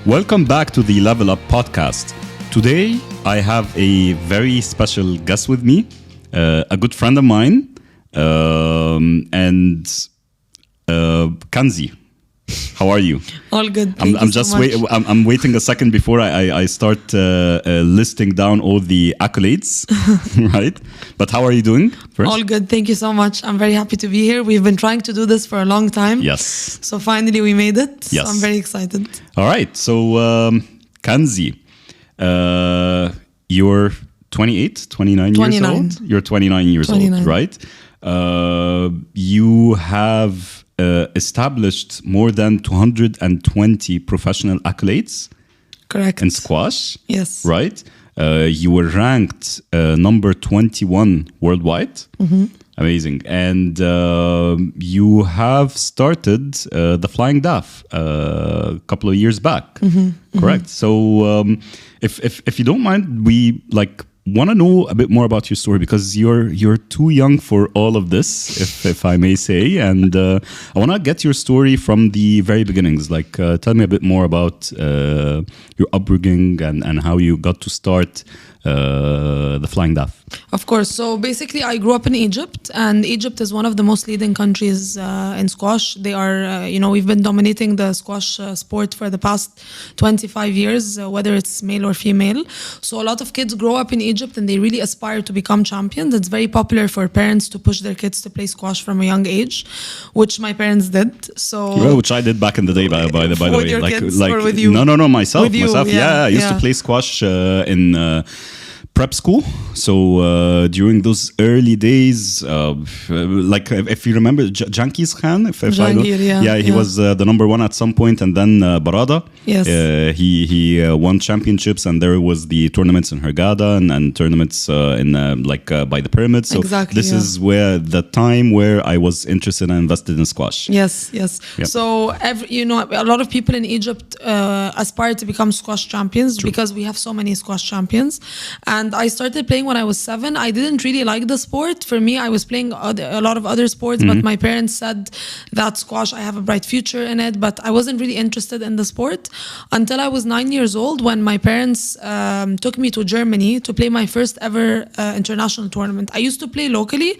Welcome back to the Level Up Podcast. Today, I have a very special guest with me, a good friend of mine, and Kanzy. How are you? All good. I'm waiting a second before I start listing down all the accolades, right? But how are you doing? First? All good. Thank you so much. I'm very happy to be here. We've been trying to do this for a long time. Yes. So finally we made it. Yes. So I'm very excited. All right. So Kanzy, you're 29 years old? You're 29 years old, right? You have established more than 220 professional accolades. Correct. In squash. Yes. Right? You were ranked number 21 worldwide. Mm-hmm. Amazing. And you have started the Flying Daff a couple of years back. Mm-hmm. Correct. Mm-hmm. So if you don't mind, we want to know a bit more about your story, because you're too young for all of this, if I may say, and I want to get your story from the very beginnings. Tell me a bit more about your upbringing and how you got to start the Flying Daff. Of course. So basically, I grew up in Egypt, and Egypt is one of the most leading countries in squash. They are, we've been dominating the squash sport for the past 25 years, whether it's male or female. So a lot of kids grow up in Egypt and they really aspire to become champions. It's very popular for parents to push their kids to play squash from a young age, which my parents did. So which I did back in the day, by the way. With your kids or with you? No, myself. With you, Yeah, I used to play squash in prep school. So during those early days, if you remember Jankis Khan, he was the number one at some point, and then Barada. Yes. He won championships, and there was the tournaments in Hurghada and tournaments in by the pyramids. So exactly, this is where the time where I was interested and invested in squash. Yes. Yep. So a lot of people in Egypt aspire to become squash champions. True. Because we have so many squash champions. And I started playing when I was 7. I didn't really like the sport. For me, I was playing a lot of other sports, but my parents said that squash, I have a bright future in it, but I wasn't really interested in the sport until I was 9 years old, when my parents took me to Germany to play my first ever international tournament. I used to play locally,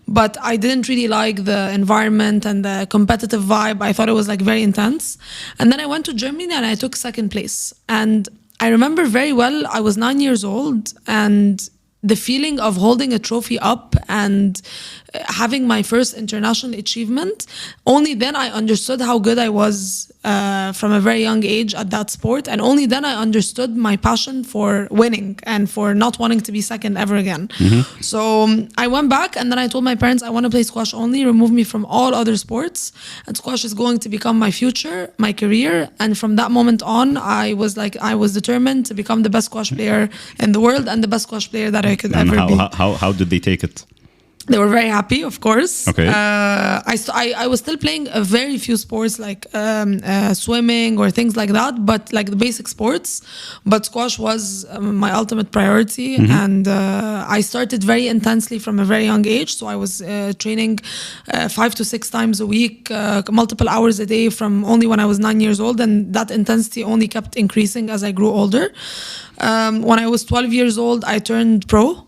but I didn't really like the environment and the competitive vibe. I thought it was very intense. And then I went to Germany and I took second place. And I remember very well, I was 9 years old, and the feeling of holding a trophy up and having my first international achievement, only then I understood how good I was from a very young age at that sport. And only then I understood my passion for winning and for not wanting to be second ever again. Mm-hmm. So I went back and then I told my parents, I want to play squash only, remove me from all other sports. And squash is going to become my future, my career. And from that moment on, I was determined to become the best squash player in the world and the best squash player that I could ever be. How did they take it? They were very happy, of course. Okay. I was still playing a very few sports like swimming or things like that, but the basic sports. But squash was my ultimate priority, and I started very intensely from a very young age. So I was training 5 to 6 times a week, multiple hours a day from only when I was 9 years old, and that intensity only kept increasing as I grew older. When I was 12 years old, I turned pro.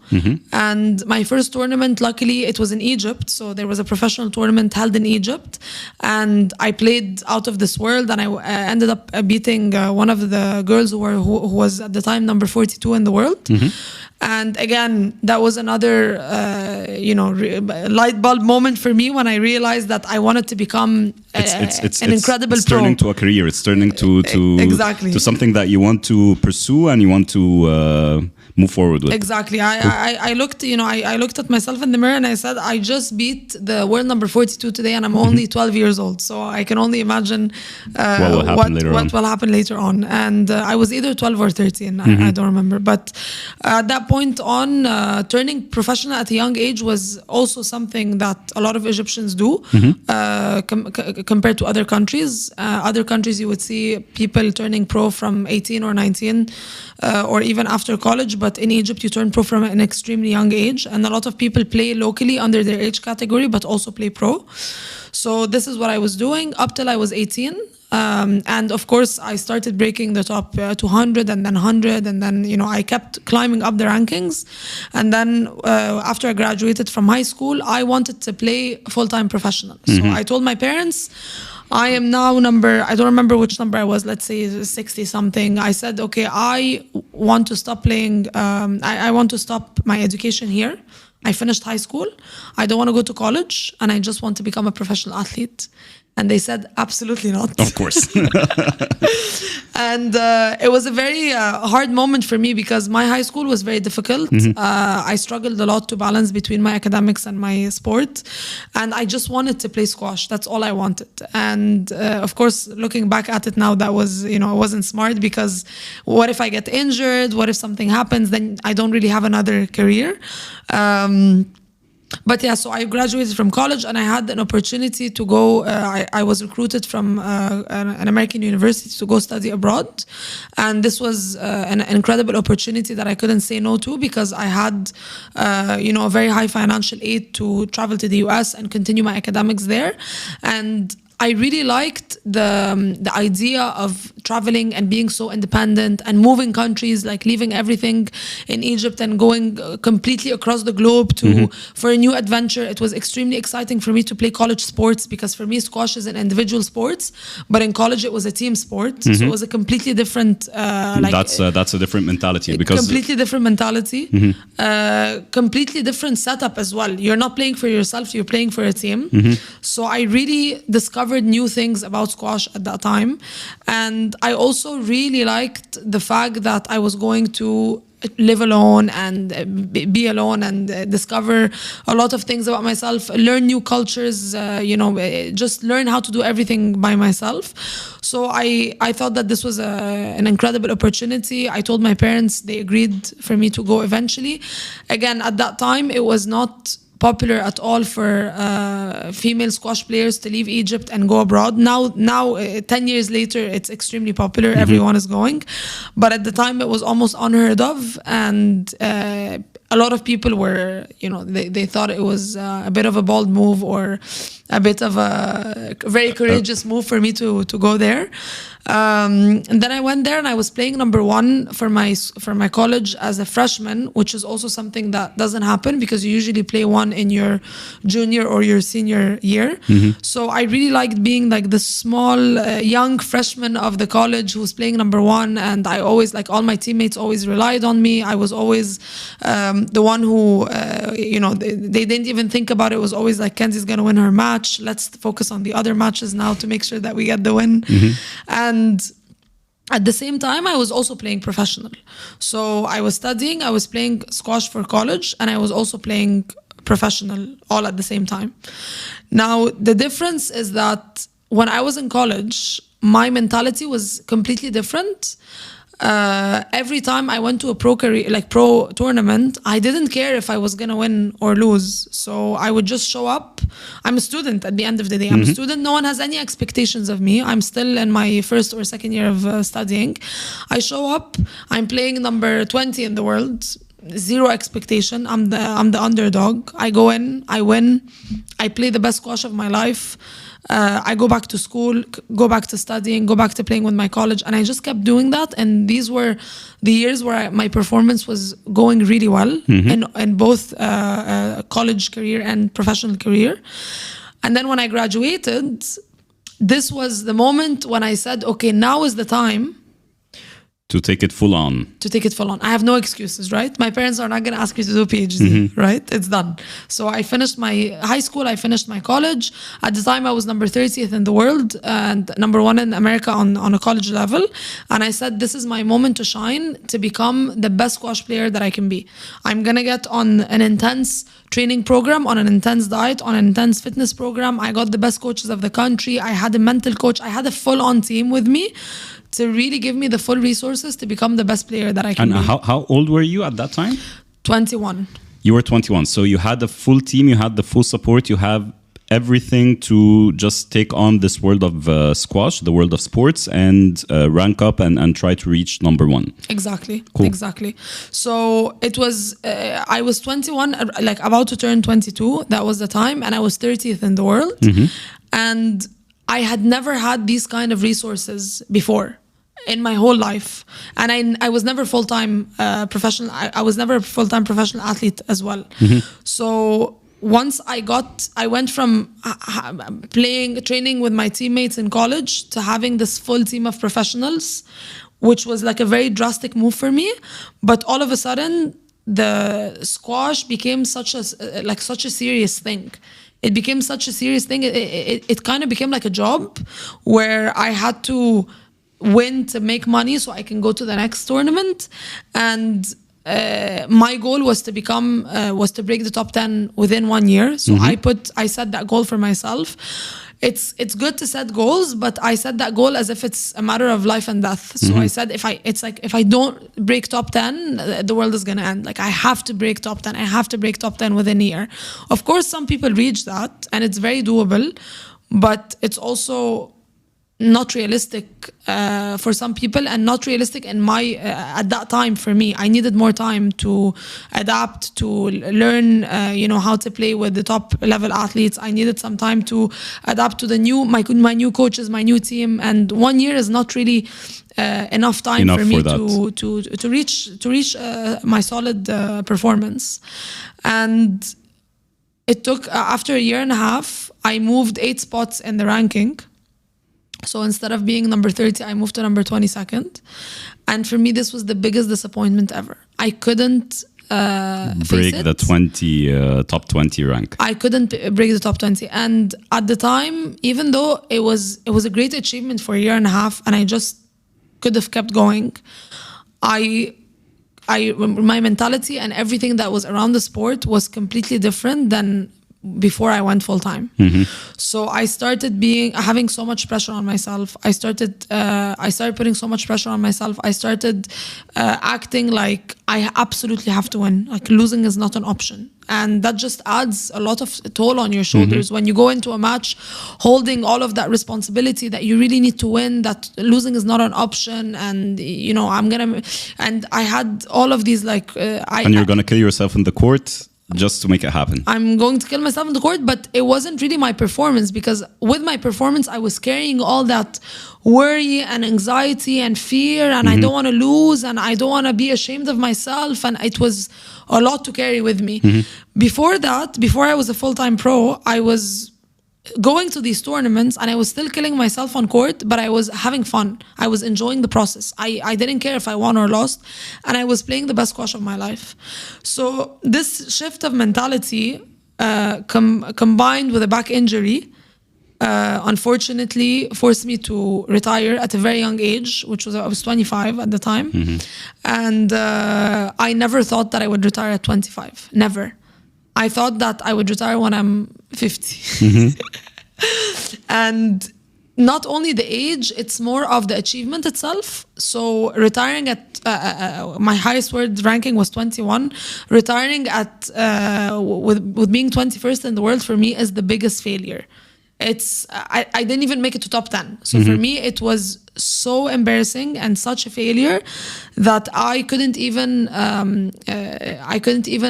And my first tournament, luckily, it was in Egypt. So there was a professional tournament held in Egypt. And I played out of this world. And I ended up beating one of the girls who was at the time number 42 in the world. And again, that was another, light bulb moment for me when I realized that I wanted to become an incredible pro. It's turning to a career. It's turning to exactly. to something that you want to pursue and you want to move forward with. Exactly. I looked, I looked at myself in the mirror and I said, I just beat the world number 42 today, and I'm only 12 years old. So I can only imagine what will happen later on. And I was either 12 or 13. I don't remember. But at that point on, turning professional at a young age was also something that a lot of Egyptians do compared to other countries. Other countries, you would see people turning pro from 18 or 19 or even after college. But in Egypt, you turn pro from an extremely young age. And a lot of people play locally under their age category, but also play pro. So this is what I was doing up till I was 18. And of course, I started breaking the top 200 and then 100. And then, I kept climbing up the rankings. And then after I graduated from high school, I wanted to play full-time professional. So I told my parents, I am now I don't remember which number I was, let's say 60 something. I said, okay, I want to stop playing. I want to stop my education here. I finished high school. I don't want to go to college. And I just want to become a professional athlete. And they said, absolutely not. Of course. And it was a very hard moment for me because my high school was very difficult. I struggled a lot to balance between my academics and my sport. And I just wanted to play squash. That's all I wanted. And of course, looking back at it now, that was, it wasn't smart because what if I get injured? What if something happens? Then I don't really have another career. But yeah, so I graduated from college and I had an opportunity to go. I was recruited from an American university to go study abroad. And this was an incredible opportunity that I couldn't say no to because I had, a very high financial aid to travel to the US and continue my academics there. And I really liked the idea of traveling and being so independent and moving countries, like leaving everything in Egypt and going completely across the globe for a new adventure. It was extremely exciting for me to play college sports because for me squash is an individual sport, but in college it was a team sport. So it was a completely different that's a different mentality because completely different mentality, completely different setup as well. You're not playing for yourself, you're playing for a team. So I really discovered new things about squash at that time. And I also really liked the fact that I was going to live alone and be alone and discover a lot of things about myself, learn new cultures, just learn how to do everything by myself. So I thought that this was an incredible opportunity. I told my parents, they agreed for me to go eventually. Again, at that time, it was not popular at all for female squash players to leave Egypt and go abroad. Now 10 years later, it's extremely popular. Everyone is going. But at the time, it was almost unheard of. And a lot of people were, they thought it was a bit of a bold move or a bit of a very courageous move for me to go there. And then I went there and I was playing number one for my college as a freshman, which is also something that doesn't happen because you usually play one in your junior or your senior year. So I really liked being like the small young freshman of the college who's playing number one, and I always, like, all my teammates always relied on me. I was always the one who they didn't even think about it. It was always like, Kanzy's gonna win her match, let's focus on the other matches now to make sure that we get the win. And at the same time, I was also playing professional. So I was studying, I was playing squash for college, and I was also playing professional all at the same time. Now, the difference is that when I was in college, my mentality was completely different. Every time I went to a pro tournament, I didn't care if I was gonna win or lose. So I would just show up. I'm a student at the end of the day. I'm a student. No one has any expectations of me. I'm still in my first or second year of studying. I show up. I'm playing number 20 in the world. Zero expectation. I'm the underdog. I go in. I win. I play the best squash of my life. I go back to school, go back to studying, go back to playing with my college. And I just kept doing that. And these were the years where my performance was going really well in both college career and professional career. And then when I graduated, this was the moment when I said, okay, now is the time to take it full on. I have no excuses, right? My parents are not going to ask me to do a PhD, right? It's done. So I finished my high school, I finished my college. At the time, I was number 30th in the world and number one in America on a college level. And I said, this is my moment to shine, to become the best squash player that I can be. I'm going to get on an intense training program, on an intense diet, on an intense fitness program. I got the best coaches of the country. I had a mental coach. I had a full-on team with me to really give me the full resources to become the best player that I can be. And how old were you at that time? 21. You were 21. So you had the full team, you had the full support, you have everything to just take on this world of squash, the world of sports, and rank up and try to reach number one. Exactly. Cool. Exactly. So it was, I was 21, like about to turn 22. That was the time. And I was 30th in the world. And I had never had these kind of resources before in my whole life. And I was never full-time professional. I was never a full-time professional athlete as well. So once I went from training with my teammates in college to having this full team of professionals, which was like a very drastic move for me. But all of a sudden, the squash became such a serious thing. It became such a serious thing. It kind of became like a job where I had to win to make money so I can go to the next tournament. And my goal was to break the top 10 within 1 year. So I set that goal for myself. It's good to set goals, but I set that goal as if it's a matter of life and death. So I said, if I don't break top 10, the world is gonna end. Like, I have to break top 10. I have to break top 10 within a year. Of course, some people reach that, and it's very doable, but it's also not realistic for some people, and not realistic in my at that time for me. I needed more time to adapt, to learn how to play with the top level athletes. I needed some time to adapt to my new coaches, my new team, and 1 year is not really enough time for me to reach my solid performance. And it took after a year and a half, I moved 8 spots in the ranking. So instead of being number 30, I moved to number 22nd. And for me, this was the biggest disappointment ever. I couldn't break the top 20 rank. I couldn't break the top 20. And at the time, even though it was a great achievement for a year and a half, and I just could have kept going, my mentality and everything that was around the sport was completely different than before I went full time. So I started having so much pressure on myself. I started putting so much pressure on myself. I started acting like I absolutely have to win. Like, losing is not an option. And that just adds a lot of toll on your shoulders when you go into a match holding all of that responsibility that you really need to win, that losing is not an option. And, and I had all of these and you're going to kill yourself in the court just to make it happen. I'm going to kill myself in the court, but it wasn't really my performance, because with my performance, I was carrying all that worry and anxiety and fear, and I don't want to lose, and I don't want to be ashamed of myself, and it was a lot to carry with me. Before I was a full-time pro, I was going to these tournaments and I was still killing myself on court, but I was having fun. I was enjoying the process. I didn't care if I won or lost, and I was playing the best squash of my life. So this shift of mentality combined with a back injury unfortunately forced me to retire at a very young age, I was 25 at the time. And I never thought that I would retire at 25. Never. I thought that I would retire when I'm 50. And not only the age, it's more of the achievement itself. So retiring at my highest world ranking was 21. Retiring at with being 21st in the world for me is the biggest failure. I didn't even make it to top 10. So for me, it was so embarrassing and such a failure that I couldn't even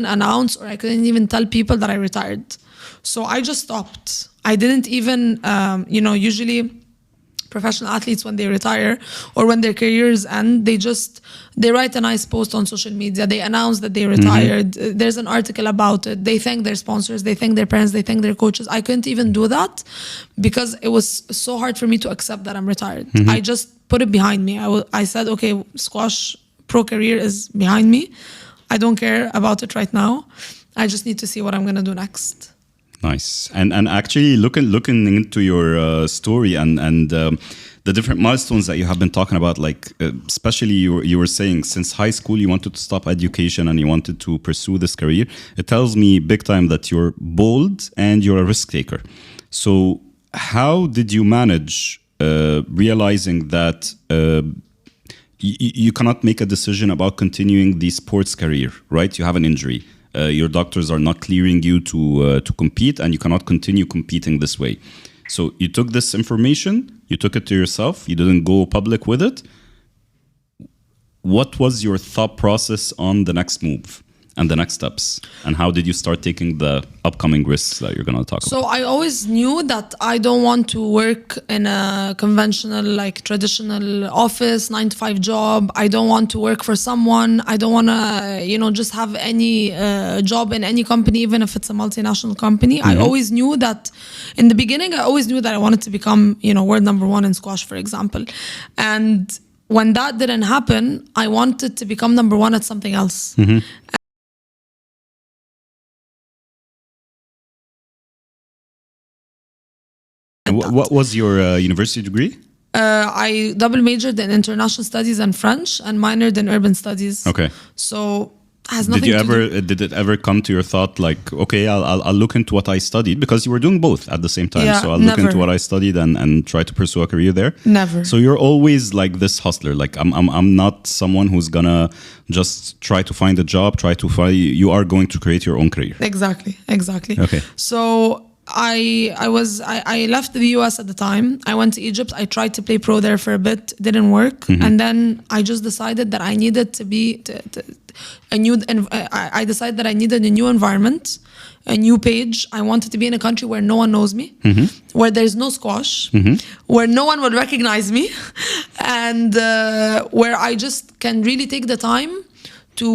announce, or I couldn't even tell people that I retired. So I just stopped. I didn't even, usually professional athletes, when they retire or when their careers end, they write a nice post on social media. They announce that they retired. There's an article about it. They thank their sponsors. They thank their parents. They thank their coaches. I couldn't even do that because it was so hard for me to accept that I'm retired. I just put it behind me. I said, okay, squash pro career is behind me. I don't care about it right now. I just need to see what I'm going to do next. Nice. And actually looking into your story and the different milestones that you have been talking about, like especially you were saying since high school you wanted to stop education and you wanted to pursue this career. It tells me big time that you're bold and you're a risk taker. So how did you manage realizing that you cannot make a decision about continuing the sports career, right? You have an injury. Your doctors are not clearing you to compete, and you cannot continue competing this way. So you took this information, you took it to yourself, you didn't go public with it. What was your thought process on the next move? and the next steps? And how did you start taking the upcoming risks that you're going to talk about? So I always knew that I don't want to work in a conventional, like traditional office, 9-to-5 job. I don't want to work for someone. I don't want to, just have any job in any company, even if it's a multinational company. I always knew that in the beginning, I always knew that I wanted to become, world number one in squash, for example. And when that didn't happen, I wanted to become number one at something else. What was your university degree? I double majored in international studies and French and minored in urban studies. Okay. So has nothing Did it ever come to your thought like, okay, I'll look into what I studied, because you were doing both at the same time. Yeah, so I'll look into what I studied and try to pursue a career there. Never. So you're always like this hustler. Like I'm not someone who's gonna just try to find a job, you are going to create your own career. Exactly. Okay. So I left the US at the time. I went to Egypt. I tried to play pro there for a bit. Didn't work. And then I just decided that I needed to be I decided that I needed a new environment, a new page. I wanted to be in a country where no one knows me, where there's no squash, where no one would recognize me, and where I just can really take the time to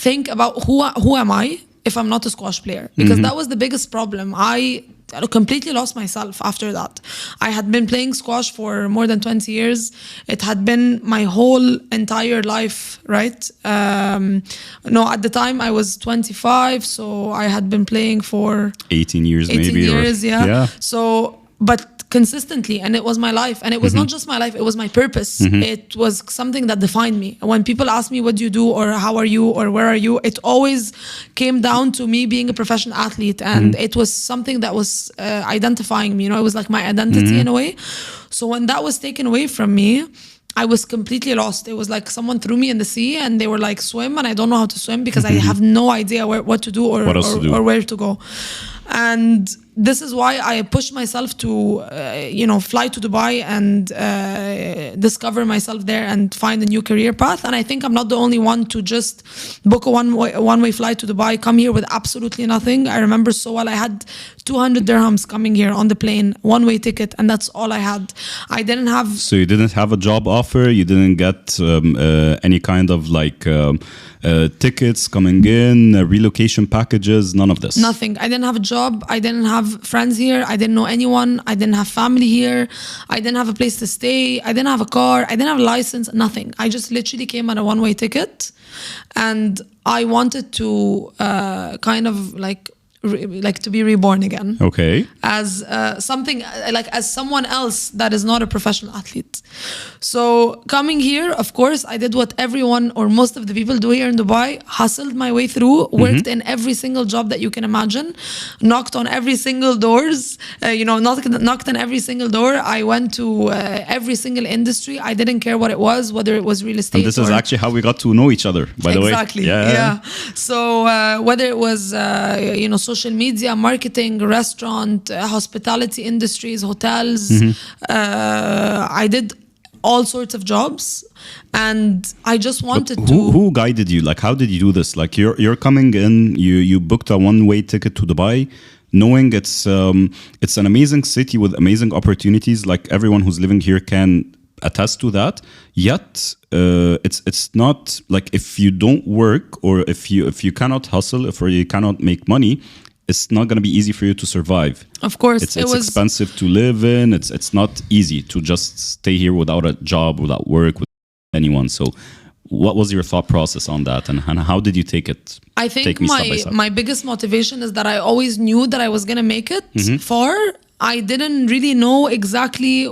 think about who am I if I'm not a squash player, because that was the biggest problem. I completely lost myself after that. I had been playing squash for more than 20 years. It had been my whole entire life, right? No, at the time I was 25, so I had been playing for 18 years 18 maybe. years, yeah. So, but consistently, and it was my life, and it was not just my life, it was my purpose. It was something that defined me. When people ask me what do you do, or how are you, or where are you, it always came down to me being a professional athlete, and it was something that was identifying me. It was like my identity in a way. So when that was taken away from me, I was completely lost. It was like someone threw me in the sea and they were like, swim, and I don't know how to swim because I have no idea what to do or where to go. And this is why I pushed myself to, fly to Dubai and discover myself there and find a new career path. And I think I'm not the only one to just book a one-way flight to Dubai, come here with absolutely nothing. I remember so well, I had 200 dirhams coming here on the plane, one-way ticket, and that's all I had. I didn't have... So you didn't have a job offer? You didn't get any kind of tickets coming in, relocation packages, none of this? Nothing. I didn't have a job. I didn't have friends here. I didn't know anyone. I didn't have family here. I didn't have a place to stay. I didn't have a car. I didn't have a license, nothing. I just literally came on a one-way ticket, and I wanted to to be reborn again. Okay. As something as someone else that is not a professional athlete. So coming here, of course, I did what everyone or most of the people do here in Dubai, hustled my way through, worked in every single job that you can imagine, knocked on every single doors, knocked on every single door. I went to every single industry. I didn't care what it was, whether it was real estate. And this is actually how we got to know each other, by the way. Exactly. Yeah. So whether it was, social media, marketing, restaurant, hospitality industries, hotels. I did all sorts of jobs, and I just wanted to... Who guided you? Like, how did you do this? Like, you're coming in, you booked a one-way ticket to Dubai, knowing it's an amazing city with amazing opportunities. Like, everyone who's living here can attest to that. Yet it's not like, if you don't work, or if you cannot hustle, or you cannot make money, it's not going to be easy for you to survive. Of course, it's expensive to live in. It's not easy to just stay here without a job, without work, with anyone. So what was your thought process on that, and how did you take it? I think my biggest motivation is that I always knew that I was going to make it far. I didn't really know exactly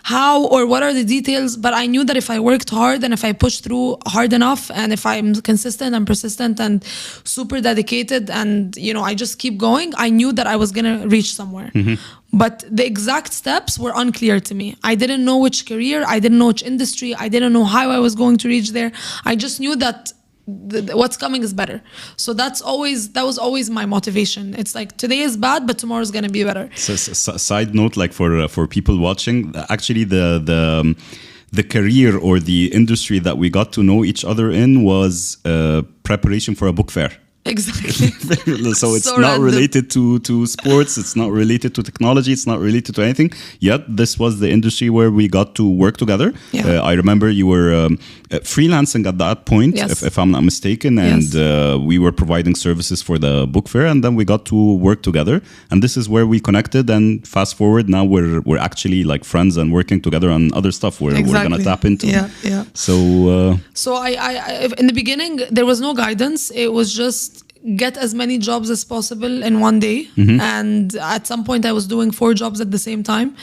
how or what are the details, but I knew that if I worked hard and if I pushed through hard enough, and if I'm consistent and persistent and super dedicated, and I just keep going, I knew that I was gonna reach somewhere. But the exact steps were unclear to me. I didn't know which career, I didn't know which industry, I didn't know how I was going to reach there. I just knew that what's coming is better. So that was always my motivation. It's like, today is bad, but tomorrow is going to be better. So, side note, like for people watching, actually the the career or the industry that we got to know each other in was preparation for a book fair. Exactly. So it's So not random. related to sports. It's not related to technology. It's not related to anything. Yet this was the industry where we got to work together. Yeah. I remember you were freelancing at that point, Yes. if I'm not mistaken, and Yes. we were providing services for the book fair, and then we got to work together. And this is where we connected. And fast forward, now we're actually like friends and working together on other stuff we're gonna tap into. Yeah. So So I in the beginning there was no guidance. It was just get as many jobs as possible in one day. And at some point I was doing 4 jobs at the same time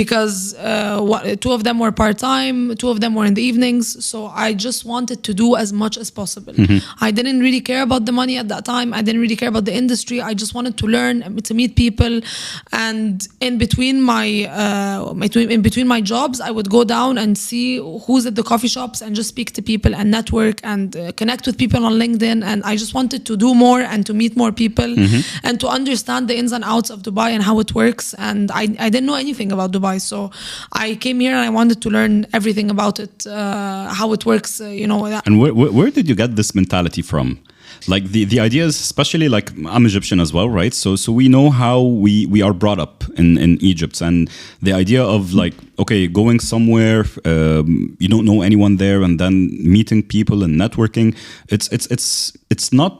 because 2 of them were part-time, 2 of them were in the evenings. So I just wanted to do as much as possible. I didn't really care about the money at that time. I didn't really care about the industry. I just wanted to learn, to meet people. And in between my jobs, I would go down and see who's at the coffee shops and just speak to people and network and connect with people on LinkedIn. And I just wanted to do more and to meet more people and to understand the ins and outs of Dubai and how it works. And I didn't know anything about Dubai. So I came here and I wanted to learn everything about it, how it works, And where did you get this mentality from? Like the ideas, especially like I'm Egyptian as well, right? So we know how we are brought up in Egypt, and the idea of like, okay, going somewhere, you don't know anyone there, and then meeting people and networking. It's not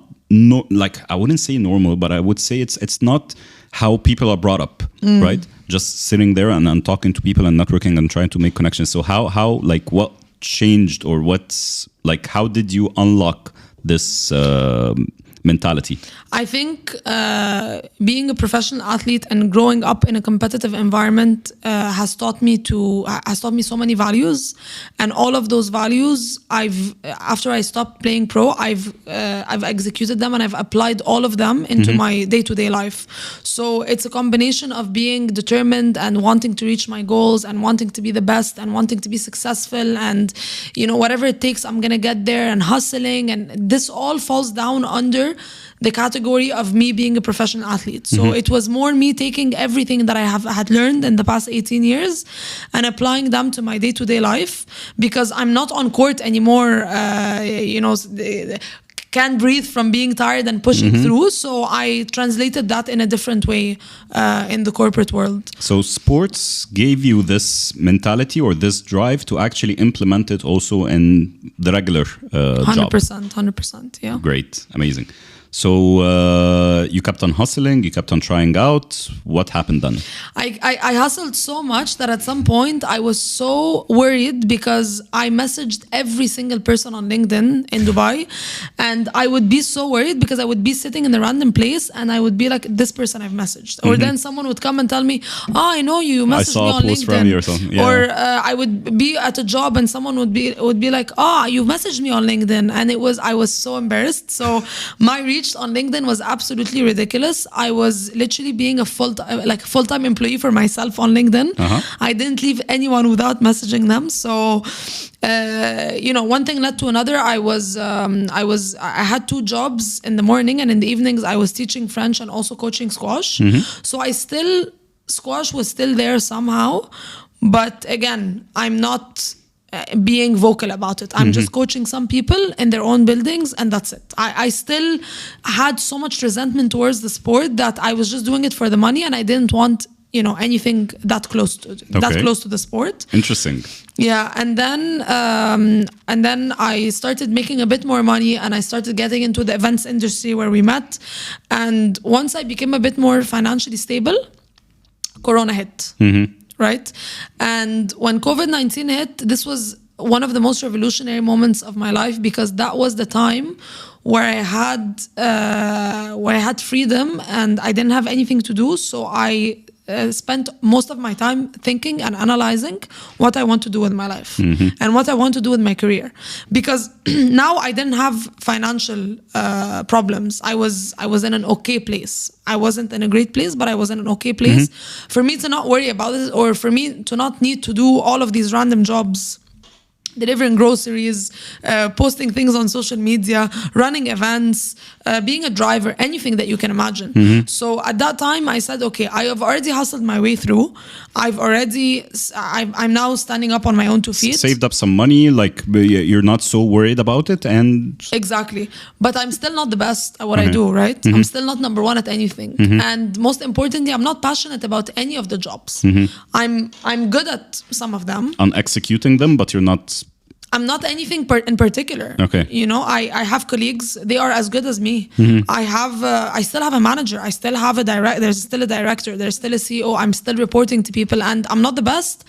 like, I wouldn't say normal, but I would say it's not how people are brought up, right? Just sitting there and talking to people and networking and trying to make connections. So how like what changed, or what's like, how did you unlock this mentality? I think being a professional athlete and growing up in a competitive environment has taught me so many values, and all of those values after I stopped playing pro, I've executed them and I've applied all of them into my day-to-day life. So it's a combination of being determined and wanting to reach my goals and wanting to be the best and wanting to be successful, and whatever it takes, I'm gonna get there, and hustling, and this all falls down under the category of me being a professional athlete. So it was more me taking everything that I had learned in the past 18 years and applying them to my day-to-day life, because I'm not on court anymore, can't breathe from being tired and pushing through. So I translated that in a different way in the corporate world. So sports gave you this mentality or this drive to actually implement it also in the regular job. 100%, yeah. Great, amazing. So you kept on hustling, you kept on trying out. What happened then? I hustled so much that at some point I was so worried, because I messaged every single person on LinkedIn in Dubai, and I would be so worried because I would be sitting in a random place and I would be like, this person I've messaged. Or then someone would come and tell me, I know you messaged me on LinkedIn. From you or something. Yeah. Or I would be at a job and someone would be like, you messaged me on LinkedIn. And I was so embarrassed. So my reach on LinkedIn was absolutely ridiculous. I was literally being a full-time employee for myself on LinkedIn. I didn't leave anyone without messaging them. So one thing led to another. I had 2 jobs in the morning, and in the evenings I was teaching French and also coaching squash. So squash was still there somehow, but again, I'm not being vocal about it. I'm just coaching some people in their own buildings, and that's it. I still had so much resentment towards the sport that I was just doing it for the money, and I didn't want anything that close to the sport. Interesting. Yeah, and then I started making a bit more money, and I started getting into the events industry where we met. And once I became a bit more financially stable, Corona hit. Right? And when COVID-19 hit, this was one of the most revolutionary moments of my life, because that was the time where I had freedom and I didn't have anything to do. So I spent most of my time thinking and analyzing what I want to do with my life and what I want to do with my career. Because now I didn't have financial problems. I was in an okay place. I wasn't in a great place, but I was in an okay place. For me to not worry about it, or for me to not need to do all of these random jobs delivering groceries, posting things on social media, running events, being a driver, anything that you can imagine. So at that time, I said, okay, I have already hustled my way through. I'm now standing up on my own 2 feet. Saved up some money, like you're not so worried about it, and exactly. But I'm still not the best at what I do, right? I'm still not number one at anything. And most importantly, I'm not passionate about any of the jobs. I'm good at some of them. On executing them, but I'm not anything in particular. Okay. You know, I have colleagues, they are as good as me. I still have a manager. I still have there's still a director. There's still a CEO. I'm still reporting to people, and I'm not the best.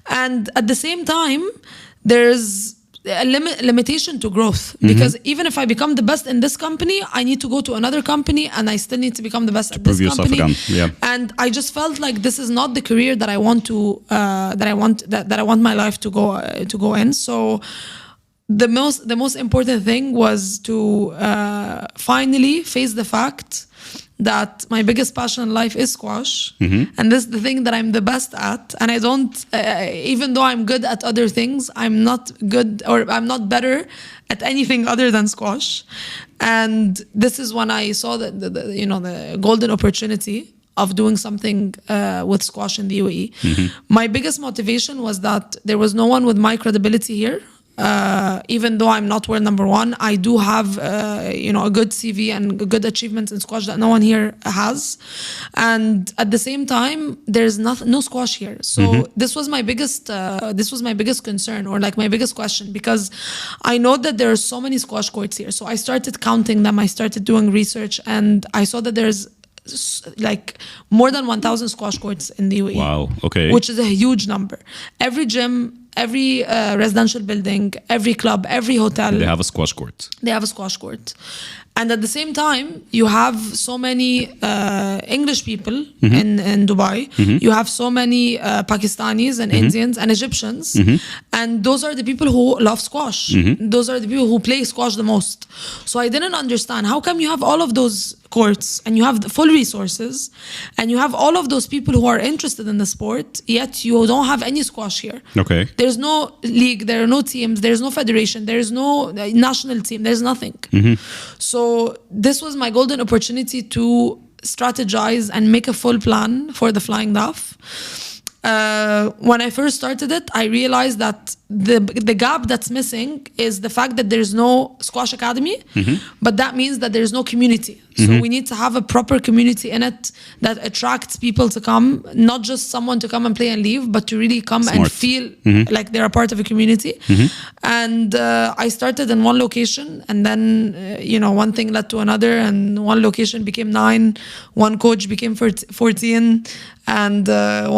And at the same time, there's a limitation to growth, because even if I become the best in this company, I need to go to another company, and I still need to become the best at this company. Yeah. And I just felt like this is not the career that I want to that I want my life to go in. So the most important thing was to finally face the fact that my biggest passion in life is squash, and this is the thing that I'm the best at. And I don't, even though I'm good at other things, I'm not good, or I'm not better at anything other than squash. And this is when I saw the golden opportunity of doing something with squash in the UAE. My biggest motivation was that there was no one with my credibility here. Even though I'm not world number one, I do have a good CV and good achievements in squash that no one here has. And at the same time, there's no squash here. So this was my biggest concern, or like my biggest question, because I know that there are so many squash courts here. So I started counting them. I started doing research, and I saw that there's like more than 1,000 squash courts in the UAE. Wow. Okay. Which is a huge number. Every gym, every residential building, every club, every hotel, they have a squash court. And at the same time, you have so many English people in Dubai. You have so many Pakistanis and Indians and Egyptians. And those are the people who love squash. Those are the people who play squash the most. So I didn't understand, how come you have all of those courts and you have the full resources and you have all of those people who are interested in the sport, yet you don't have any squash here? Okay. There's no league, there are no teams, there's no federation, there's no national team, there's nothing. So this was my golden opportunity to strategize and make a full plan for the Flying Duff. When I first started it, I realized that the gap that's missing is the fact that there's no squash academy, but that means that there's no community. So we need to have a proper community in it that attracts people to come, not just someone to come and play and leave, but to really come and feel like they're a part of a community. And I started in one location, and then one thing led to another, and one location became 9, one coach became 14, and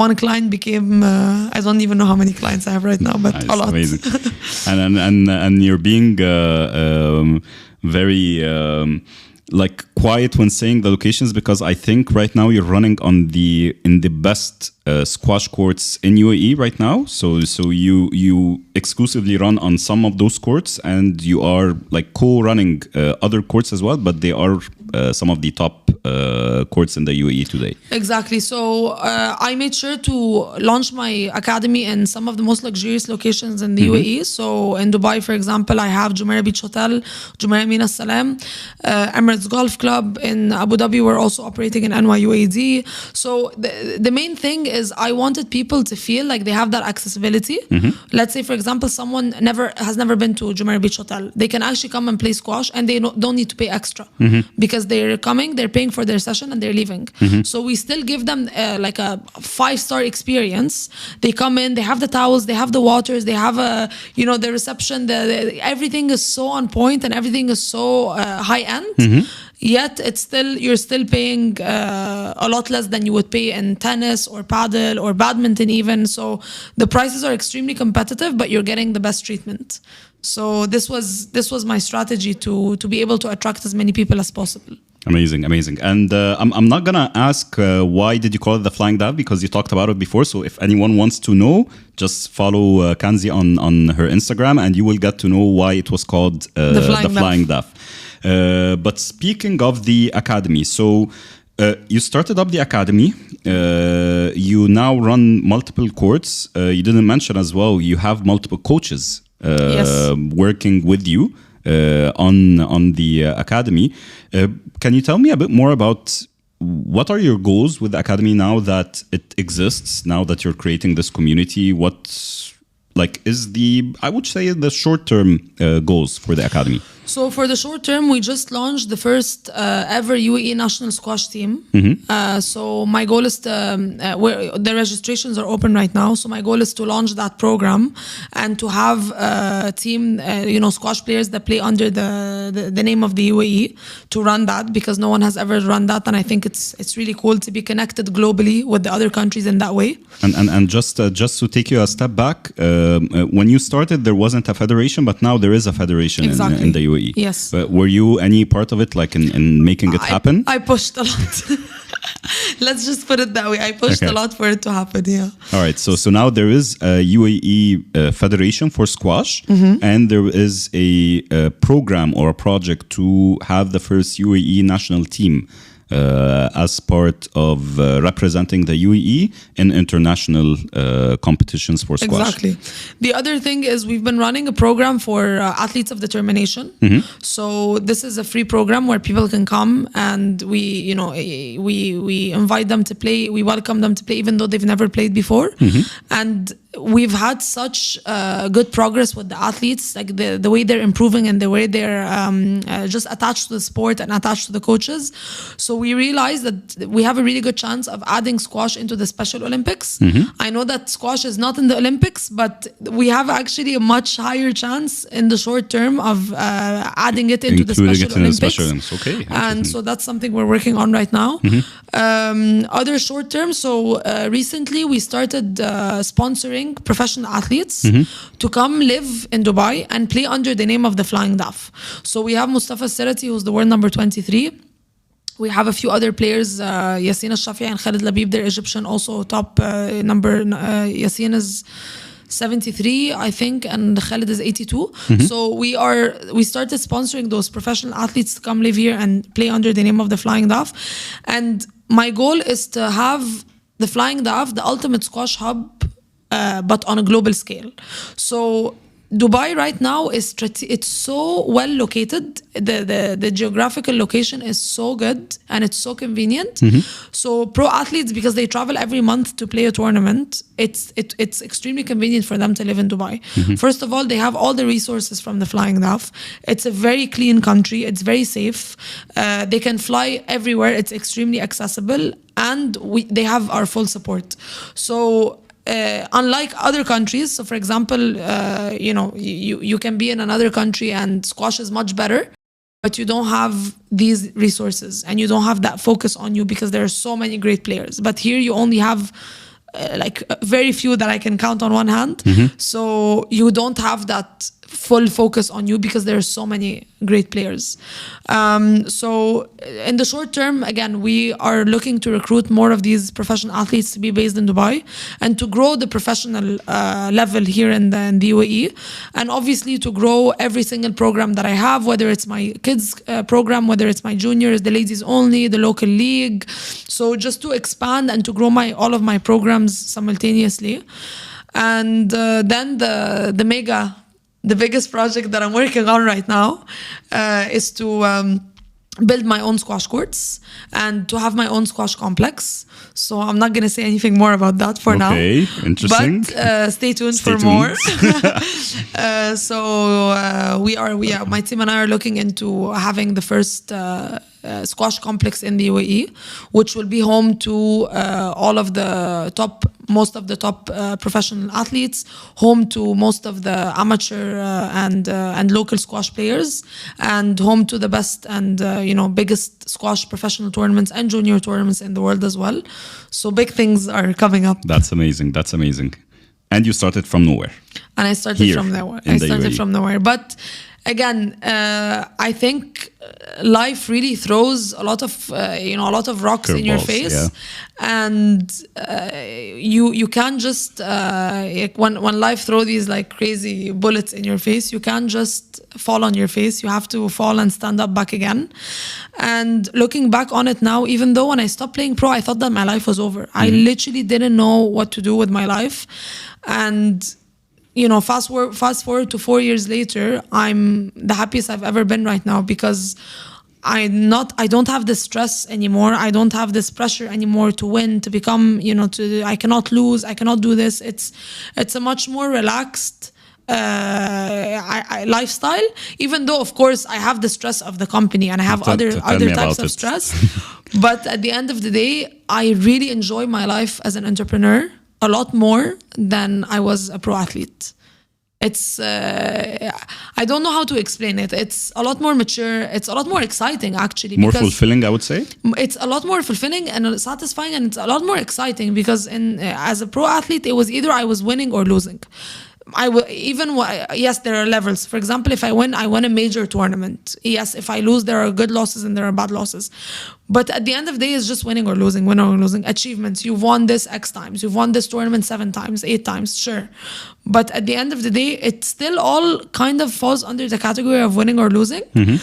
one client became I don't even know how many clients I have right now, but a lot. Amazing. and you're being very like quiet when saying the locations, because I think right now you're running in the best squash courts in UAE right now. So you exclusively run on some of those courts, and you are like co-running other courts as well, but they are some of the top courts in the UAE today. Exactly. So I made sure to launch my academy in some of the most luxurious locations in the UAE. So in Dubai, for example, I have Jumeirah Beach Hotel, Jumeirah Mina Salam, Emirates Golf Club. In Abu Dhabi, we're also operating in NYUAD. So the main thing is I wanted people to feel like they have that accessibility. Let's say, for example, someone has never been to Jumeirah Beach Hotel. They can actually come and play squash, and they don't need to pay extra because they're coming, they're paying for their session, and they're leaving. So we still give them like a 5-star experience. They come in, they have the towels, they have the waters, they have the reception, everything is so on point, and everything is so high end. Yet you're still paying a lot less than you would pay in tennis or paddle or badminton even. So the prices are extremely competitive, but you're getting the best treatment. So this was my strategy to be able to attract as many people as possible. Amazing. And I'm not gonna ask why did you call it the Flying Duff, because you talked about it before. So if anyone wants to know, just follow Kanzy on her Instagram, and you will get to know why it was called the Flying Duff. But speaking of the academy, so you started up the academy. You now run multiple courts. You didn't mention as well, you have multiple coaches Yes. working with you on the academy. Can you tell me a bit more about what are your goals with the academy now that it exists, now that you're creating this community? What is I would say, the short-term goals for the academy? So for the short term, we just launched the first ever UAE national squash team. So my goal is to, the registrations are open right now. So my goal is to launch that program and to have a team, squash players that play under the name of the UAE to run that, because no one has ever run that. And I think it's really cool to be connected globally with the other countries in that way. And just to take you a step back, when you started, there wasn't a federation, but now there is a federation in the UAE. Yes. But were you any part of it, in making it happen? I pushed a lot. Let's just put it that way. I pushed a lot for it to happen, yeah. All right. So now there is a UAE Federation for squash, and there is a program or a project to have the first UAE national team as part of representing the UAE in international competitions for squash. Exactly. The other thing is we've been running a program for athletes of determination. So this is a free program where people can come, and we invite them to play. We welcome them to play even though they've never played before. And we've had such good progress with the athletes, like the way they're improving and the way they're just attached to the sport and attached to the coaches. So we realized that we have a really good chance of adding squash into the Special Olympics. I know that squash is not in the Olympics, but we have actually a much higher chance in the short term of adding it into the Special Olympics. Okay. And so that's something we're working on right now. Other short term, so recently we started sponsoring professional athletes to come live in Dubai and play under the name of the Flying Duff. So we have Mustafa Sirati, who's the world number 23. We have a few other players, Yassine Al-Shafi'i and Khalid Labib, they're Egyptian, also top number. Yassine is 73, I think, and Khalid is 82. So we started sponsoring those professional athletes to come live here and play under the name of the Flying Duff. And my goal is to have the Flying Duff, the ultimate squash hub, but on a global scale. So Dubai right now it's so well located. The geographical location is so good and it's so convenient. So pro athletes, because they travel every month to play a tournament, it's extremely convenient for them to live in Dubai. First of all, they have all the resources from the Flying Duff. It's a very clean country. It's very safe. They can fly everywhere. It's extremely accessible, and they have our full support. So unlike other countries, so for example, you can be in another country and squash is much better, but you don't have these resources and you don't have that focus on you because there are so many great players. But here you only have very few that I can count on one hand. So you don't have that full focus on you because there are so many great players. So in the short term, again, we are looking to recruit more of these professional athletes to be based in Dubai and to grow the professional level here in the UAE, and obviously to grow every single program that I have, whether it's my kids program, whether it's my juniors, the ladies only, the local league. So just to expand and to grow all of my programs simultaneously. And then the biggest project that I'm working on right now is to build my own squash courts and to have my own squash complex. So I'm not going to say anything more about that for now. Okay, interesting. But stay tuned for more. My team and I are looking into having the first squash complex in the UAE, which will be home to most of the top professional athletes, home to most of the amateur and local squash players, and home to the best and biggest squash professional tournaments and junior tournaments in the world as well. So big things are coming up. That's amazing. And you started from nowhere. And I started from nowhere. But again, I think life really throws a lot of rocks in your face, and you can't just when life throws these like crazy bullets in your face, you can't just fall on your face. You have to fall and stand up back again. And looking back on it now, even though when I stopped playing pro, I thought that my life was over. I literally didn't know what to do with my life, and fast forward to 4 years later, I'm the happiest I've ever been right now, because I don't have this stress anymore. I don't have this pressure anymore to win, to become, I cannot lose, I cannot do this. It's a much more relaxed lifestyle, even though of course I have the stress of the company and I have other types of stress. But at the end of the day, I really enjoy my life as an entrepreneur a lot more than I was a pro athlete. It's I don't know how to explain it. It's a lot more mature. It's a lot more exciting, actually. More fulfilling, I would say. It's a lot more fulfilling and satisfying, and it's a lot more exciting, because as a pro athlete, it was either I was winning or losing. Yes, there are levels. For example, if I win a major tournament. Yes, if I lose, there are good losses and there are bad losses. But at the end of the day, it's just winning or losing. Achievements. You've won this X times. You've won this tournament 7 times, 8 times, sure. But at the end of the day, it still all kind of falls under the category of winning or losing. Mm-hmm.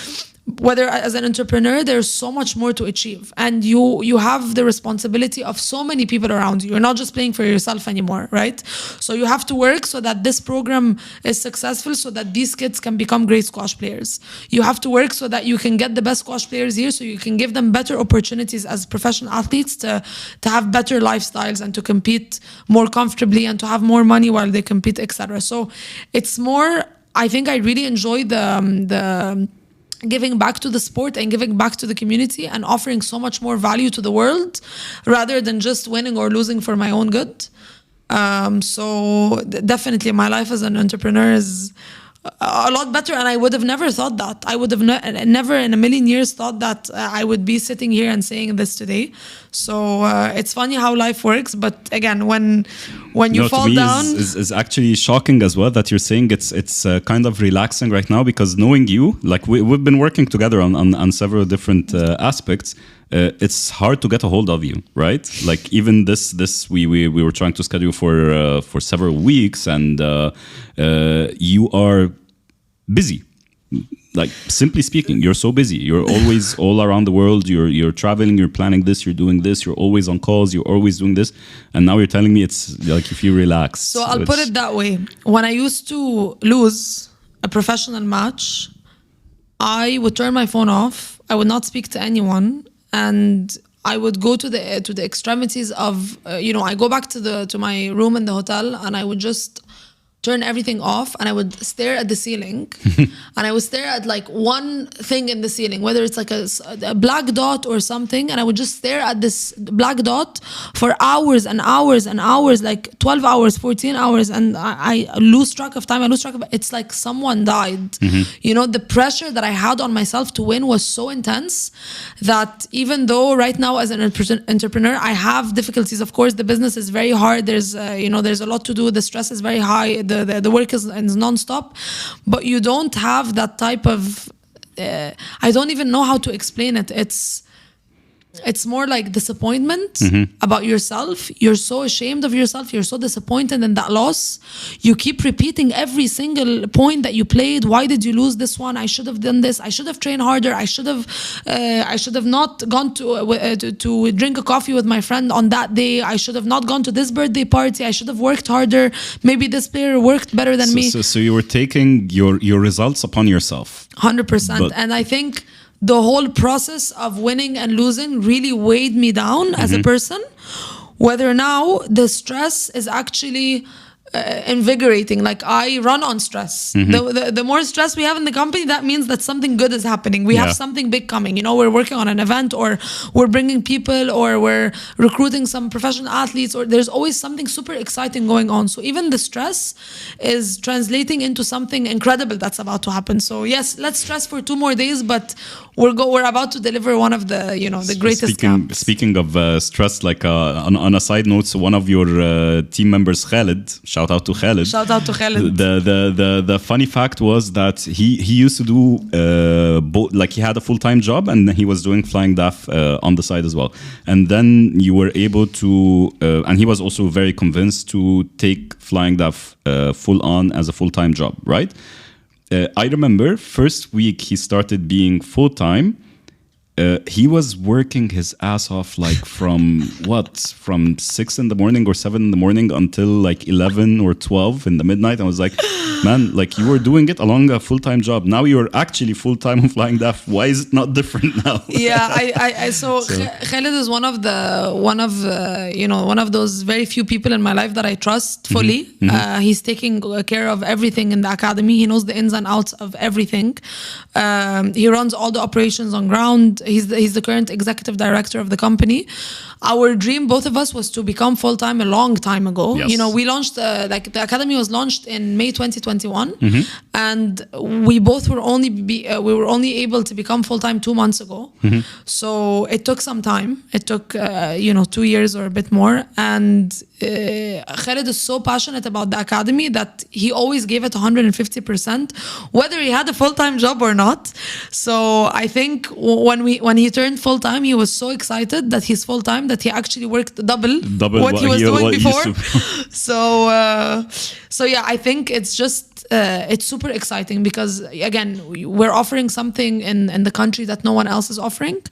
Whether as an entrepreneur, there's so much more to achieve, and you have the responsibility of so many people around you. You're not just playing for yourself anymore, right? So you have to work so that this program is successful, so that these kids can become great squash players. You have to work so that you can get the best squash players here, so you can give them better opportunities as professional athletes to have better lifestyles and to compete more comfortably and to have more money while they compete, etc. So it's more, I think I really enjoy the giving back to the sport and giving back to the community and offering so much more value to the world, rather than just winning or losing for my own good. So definitely my life as an entrepreneur is a lot better, and I would have never thought that. I would have never in a million years thought that I would be sitting here and saying this today. So it's funny how life works, but again, when you fall down, is actually shocking as well that you're saying it's kind of relaxing right now, because knowing you, like we've been working together on several different aspects. It's hard to get a hold of you, right? Like even this we were trying to schedule for several weeks, and you are busy. Like, simply speaking, you're so busy. You're always all around the world. You're traveling. You're planning this. You're doing this. You're always on calls. You're always doing this. And now you're telling me it's like if you relax. So I'll put it that way. When I used to lose a professional match, I would turn my phone off. I would not speak to anyone. And I would go to the extremities of, I go back to my room in the hotel, and I would just turn everything off, and I would stare at the ceiling and I would stare at like one thing in the ceiling, whether it's like a black dot or something, and I would just stare at this black dot for hours and hours and hours, like 12 hours, 14 hours, and I lose track of time. It's like someone died. Mm-hmm. The pressure that I had on myself to win was so intense that even though right now as an entrepreneur I have difficulties, of course the business is very hard, there's a lot to do, the stress is very high, the work is non-stop, but you don't have that type of I don't even know how to explain it. It's more like disappointment about yourself. You're so ashamed of yourself. You're so disappointed in that loss. You keep repeating every single point that you played. Why did you lose this one? I should have done this. I should have trained harder. I should have not gone to drink a coffee with my friend on that day. I should have not gone to this birthday party. I should have worked harder. Maybe this player worked better than me. So you were taking your results upon yourself. 100%. And I think the whole process of winning and losing really weighed me down as a person. Whether now the stress is actually invigorating, like I run on stress. The more stress we have in the company, that means that something good is happening. We have something big coming. We're working on an event, or we're bringing people, or we're recruiting some professional athletes, or there's always something super exciting going on. So even the stress is translating into something incredible that's about to happen. So yes, let's stress for 2 more days, but we're about to deliver one of the the greatest camps. Speaking of stress, like on a side note, so one of your team members, Khalid, shout out to Khalid. The funny fact was that he used to do both, like he had a full-time job and he was doing flying DAF on the side as well. And then you were able to, and he was also very convinced to take flying DAF full on as a full-time job, right? I remember first week he started being full-time. he was working his ass off like from 6 in the morning or 7 in the morning until like 11 or 12 in the midnight. I was like, man, like you were doing it along a full-time job. Now you're actually full-time on Flying Daft. Why is it not different now? Yeah, so Khaled is one of those very few people in my life that I trust fully. He's taking care of everything in the academy. He knows the ins and outs of everything. He runs all the operations on ground. He's the current executive director of the company. Our dream, both of us, was to become full-time a long time ago. Yes. You know, we launched, the academy was launched in May 2021, and we both were only able to become full-time 2 months ago. So it took some time. It took 2 years or a bit more. And Khaled is so passionate about the academy that he always gave it 150%, whether he had a full-time job or not. So I think when he turned full-time, he was so excited that he's full-time that he actually worked double what he was doing before. So yeah, I think it's just it's super exciting because again, we're offering something in the country that no one else is offering.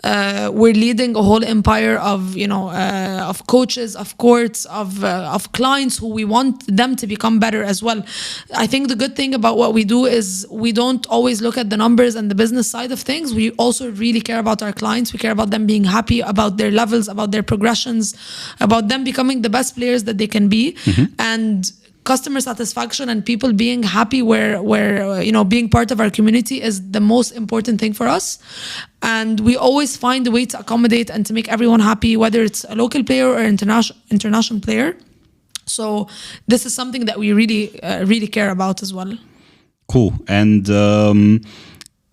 We're leading a whole empire of of coaches, of courts, of clients who we want them to become better as well. I think the good thing about what we do is we don't always look at the numbers and the business side of things. We also really care about our clients. We care about them being happy, about their levels, about their progressions, about them becoming the best players that they can be. And customer satisfaction and people being happy where being part of our community is the most important thing for us. And we always find a way to accommodate and to make everyone happy, whether it's a local player or international player. So this is something that we really care about as well. Cool. And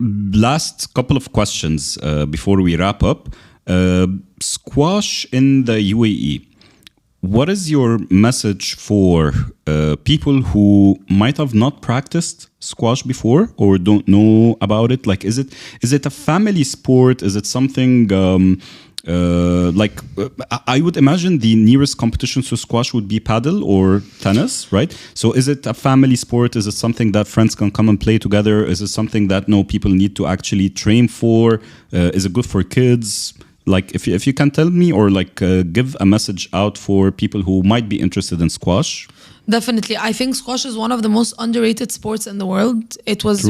last couple of questions before we wrap up. Squash in the UAE. What is your message for people who might have not practiced squash before or don't know about it? Like, is it a family sport? Is it something I would imagine the nearest competitions to squash would be paddle or tennis, right? So is it a family sport? Is it something that friends can come and play together? Is it something that people need to actually train for? Is it good for kids? Like, if you can tell me or give a message out for people who might be interested in squash. Definitely, I think squash is one of the most underrated sports in the world. It was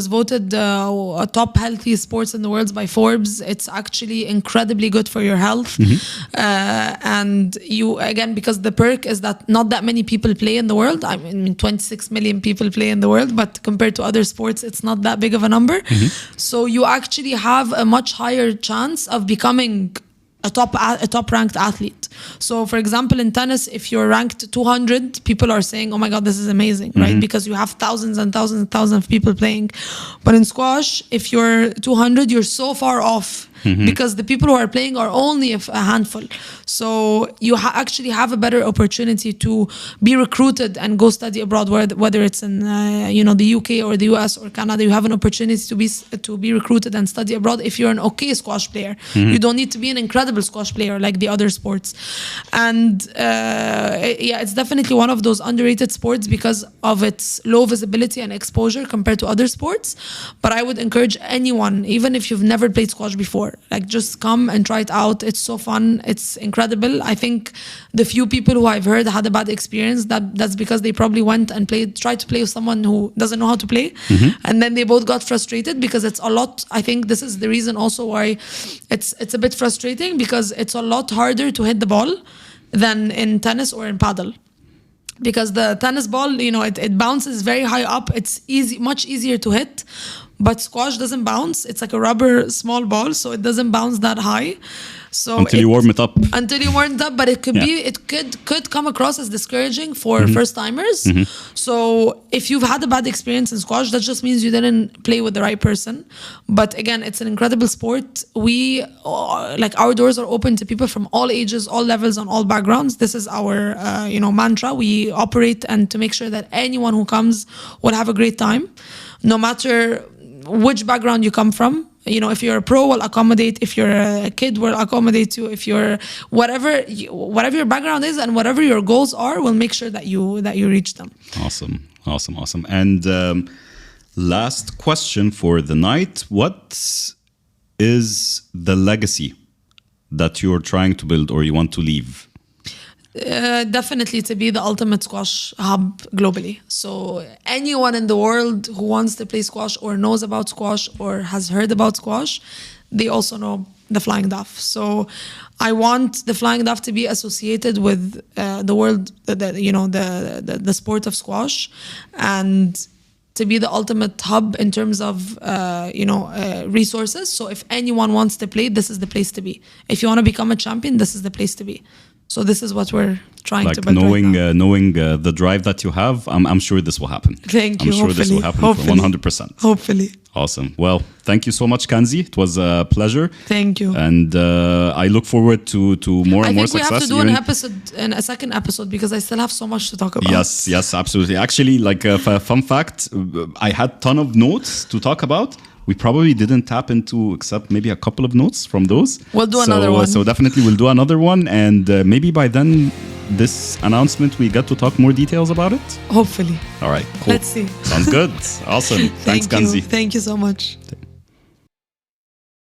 voted a top healthy sports in the world by Forbes. It's actually incredibly good for your health, and because the perk is that not that many people play in the world. I mean, 26 million people play in the world, but compared to other sports, it's not that big of a number. So you actually have a much higher chance of becoming a top ranked athlete. So for example, in tennis, if you're ranked 200, people are saying, oh my God, this is amazing, right? Because you have thousands and thousands and thousands of people playing. But in squash, if you're 200, you're so far off because the people who are playing are only a handful. So you actually have a better opportunity to be recruited and go study abroad, whether it's in the UK or the US or Canada. You have an opportunity to be recruited and study abroad if you're an okay squash player. You don't need to be an incredible squash player like the other sports. And it's definitely one of those underrated sports because of its low visibility and exposure compared to other sports. But I would encourage anyone, even if you've never played squash before, just come and try it out. It's so fun. It's incredible. I think the few people who I've heard had a bad experience, that's because they probably went and tried to play with someone who doesn't know how to play. And then they both got frustrated because it's a lot. I think this is the reason also why it's a bit frustrating, because it's a lot harder to hit the ball than in tennis or in paddle. Because the tennis ball, it bounces very high up. It's much easier to hit. But squash doesn't bounce. It's like a rubber small ball, so it doesn't bounce that high. So until you warm it up. But it could come across as discouraging for first timers. So if you've had a bad experience in squash, that just means you didn't play with the right person. But again, it's an incredible sport. Our doors are open to people from all ages, all levels, and all backgrounds. This is our mantra. We operate and to make sure that anyone who comes will have a great time, no matter which background you come from. If you're a pro, we'll accommodate. If you're a kid, we'll accommodate you. If you're whatever your background is and whatever your goals are, we'll make sure that you reach them. Awesome. And Last question for the night. What is the legacy that you're trying to build or you want to leave? Definitely to be the ultimate squash hub globally. So anyone in the world who wants to play squash or knows about squash or has heard about squash, they also know the Flying Duff. So I want the Flying Duff to be associated with the world, the sport of squash, and to be the ultimate hub in terms of resources. So if anyone wants to play, this is the place to be. If you want to become a champion, this is the place to be. So this is what we're trying to build knowing, right now. knowing the drive that you have, I'm sure this will happen. Thank you. I'm sure this will happen for 100%. Hopefully. Awesome. Well, thank you so much, Kanzy. It was a pleasure. Thank you. And I look forward to more and more success. I think we have to do a second episode because I still have so much to talk about. Yes, absolutely. Actually, like a fun fact, I had a ton of notes to talk about. We probably didn't tap into except maybe a couple of notes from those. We'll do another one. So definitely we'll do another one. And maybe by then, this announcement, we get to talk more details about it. Hopefully. All right, cool. Let's see. Sounds good. Awesome. Thanks, Kanzy. Thank you so much.